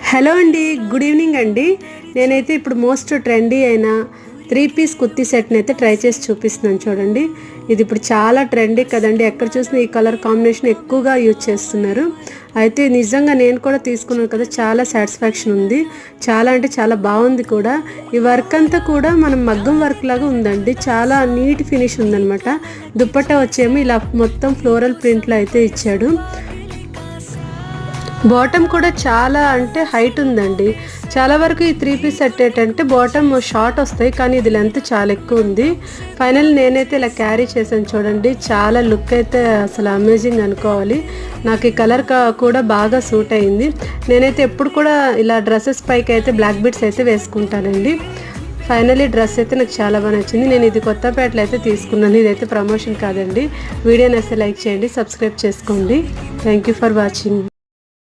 Hello అండి, good evening అండి. నేనైతే ఇప్పుడు మోస్ట్ ట్రెండీ అయిన 3-పీస్ కుర్తీ సెట్ని అయితే ట్రై చేసి చూపిస్తున్నాను. చూడండి, ఇది ఇప్పుడు చాలా ట్రెండీ కదండి. ఎక్కడ చూసినా ఈ కలర్ కాంబినేషన్ ఎక్కువగా యూజ్ చేస్తున్నారు. అయితే నిజంగా నేను కూడా తీసుకున్నాను కదా, చాలా సాటిస్ఫాక్షన్ ఉంది. చాలా అంటే చాలా బాగుంది కూడా. ఈ వర్క్ అంతా కూడా మనం మగ్గం వర్క్ లాగా ఉందండి. చాలా నీట్ ఫినిష్ ఉందన్నమాట. దుప్పట్టా వచ్చేమో ఇలా మొత్తం ఫ్లోరల్ ప్రింట్లో అయితే ఇచ్చాడు. బాటమ్ కూడా చాలా అంటే హైట్ ఉందండి. చాలా వరకు ఈ 3-పీస్ సెట్ ఏంటంటే బాటమ్ షార్ట్ వస్తాయి, కానీ ఇది లెంత్ చాలా ఎక్కువ ఉంది. ఫైనల్ నేనైతే ఇలా క్యారీ చేశాను. చూడండి, చాలా లుక్ అయితే అసలు అమేజింగ్ అనుకోవాలి. నాకు ఈ కలర్ కూడా బాగా సూట్ అయింది. నేనైతే ఎప్పుడు కూడా ఇలా డ్రెస్సెస్ పైకి అయితే బ్లాక్ బీడ్స్ అయితే వేసుకుంటానండి. ఫైనలీ డ్రెస్ అయితే నాకు చాలా బాగా నచ్చింది. నేను ఇది కొత్తపేటలో అయితే తీసుకున్నాను. ఇదైతే ప్రమోషన్ కాదండి. వీడియోని అయితే లైక్ చేయండి, సబ్స్క్రైబ్ చేసుకోండి. Thank you for watching.